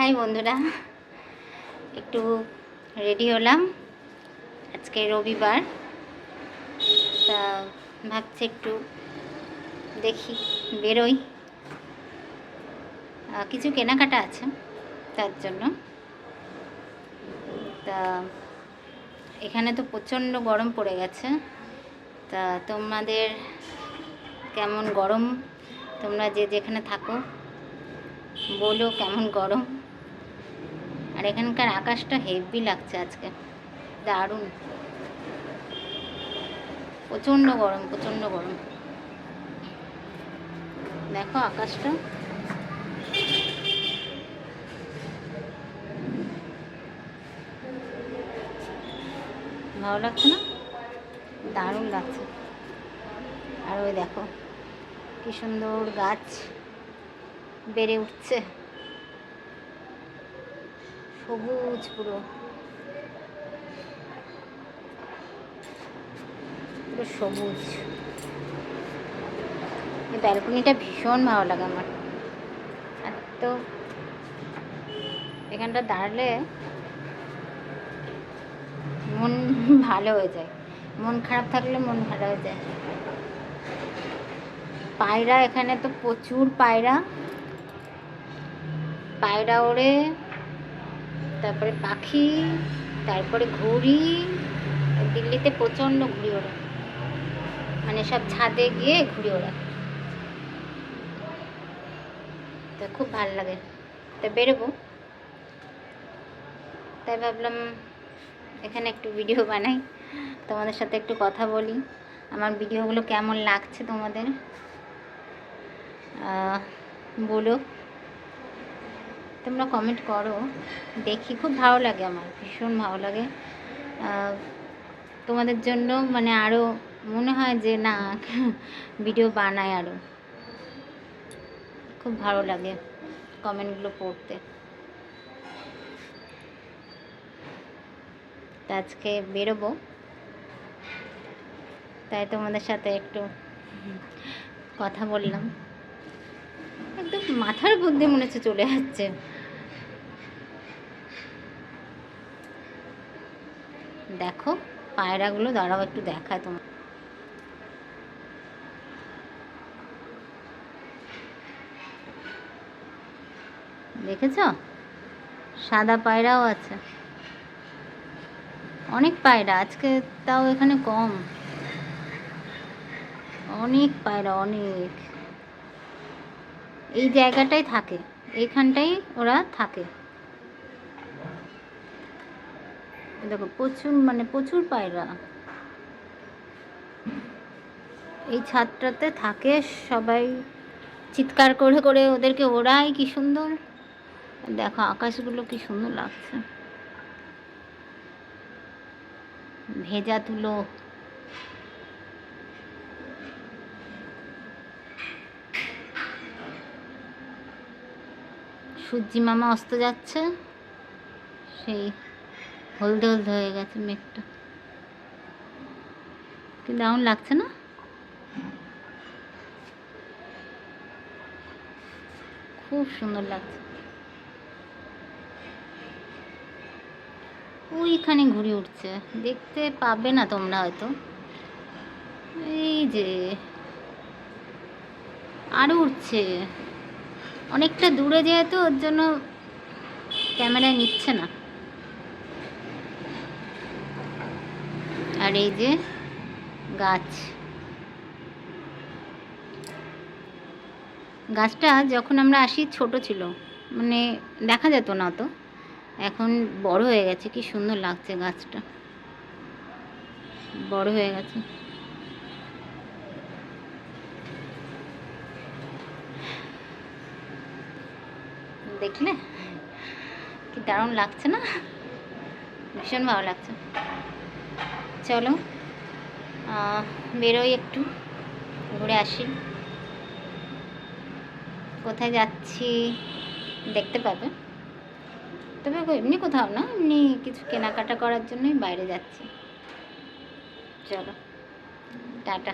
High বন্ধুরা, একটু ready হলাম। আজকে রবিবার, তা ভাবছি একটু দেখি বেরোই, কিছু কেনাকাটা আছে তার জন্য। তা এখানে তো প্রচণ্ড গরম পড়ে গেছে। তা তোমাদের কেমন গরম, তোমরা যে যেখানে থাকো বলো কেমন গরম। আর এখানকার আকাশটা হেভি লাগছে আজকে, দারুণ। প্রচণ্ড গরম, প্রচণ্ড গরম। দেখো আকাশটা, ভালো লাগছে না? দারুণ লাগছে। আর ওই দেখো কি সুন্দর গাছ বেড়ে উঠছে, সবুজ পুরো, পুরো সবুজ। এই ব্যালকনিটা ভীষণ ভালো লাগে আমার। আর তো এখানটা দাঁড়ালে মন ভালো হয়ে যায়, মন খারাপ থাকলে মন ভালো হয়ে যায়। পায়রা, এখানে তো প্রচুর পায়রা, পায়রা ওড়ে, তারপরে পাখি, তারপরে ঘুড়ি। দিল্লিতে প্রচণ্ড ঘুড়ি ওড়ে, মানে সব ছাদে গিয়ে ঘুড়ি ওড়ে, তো খুব ভালো লাগে। তা বেরোবো, তাই ভাবলাম এখানে একটু ভিডিও বানাই, তোমাদের সাথে একটু কথা বলি। আমার ভিডিওগুলো কেমন লাগছে তোমাদের বলো, তোমরা কমেন্ট করো, দেখি। খুব ভালো লাগে, আমার ভীষণ ভালো লাগে। তোমাদের জন্য মানে আরও মনে হয় যে না ভিডিও বানাই, আরও খুব ভালো লাগে কমেন্টগুলো পড়তে। তা আজকে বেরোবো, তাই তোমাদের সাথে একটু কথা বললাম। একদম মাথার বুদ্ধি মনে হচ্ছে চলে যাচ্ছে। দেখো পায়রাগুলো, দাঁড়াও একটু দেখায় তোমার। দেখেছ, সাদা পায়রাও আছে, অনেক পায়রা আজকে, তাও এখানে কম। অনেক পায়রা, অনেক। এই জায়গাটাই থাকে, এইখানটাই ওরা থাকে। দেখো প্রচুর, মানে প্রচুর পায়রা এই ছাদটাতে থাকে। সবাই চিৎকার করে করে ওদেরকে ওড়ায়, কি সুন্দর। দেখো আকাশগুলো কি সুন্দর লাগছে, ভেজা তুলো। সূর্যি মামা অস্ত যাচ্ছে, সেই হলদে হলদে হয়ে গেছে মেঘটা, কি দারুণ লাগছে না? খুব সুন্দর লাগছে। ওইখানে ঘুরে উঠছে, দেখতে পাবে না তোমরা হয়তো। এই যে আরও উঠছে, অনেকটা দূরে যেহেতু ওর জন্য ক্যামেরায় নিচ্ছে না। আর এই যে গাছ, গাছটা যখন আমরা আসি ছোট ছিল, মানে দেখা যেত না তো, এখন বড় হয়ে গেছে। কি সুন্দর লাগছে, গাছটা বড় হয়ে গেছে। দেখলে কি দারুণ লাগছে না? ভীষণ ভালো লাগছে। চলো বেরোই, একটু ঘুরে আসি। কোথায় যাচ্ছি দেখতে পাবে, তবে এমনি কোথাও না, এমনি কিছু কেনাকাটা করার জন্যই বাইরে যাচ্ছি। চলো টাটা।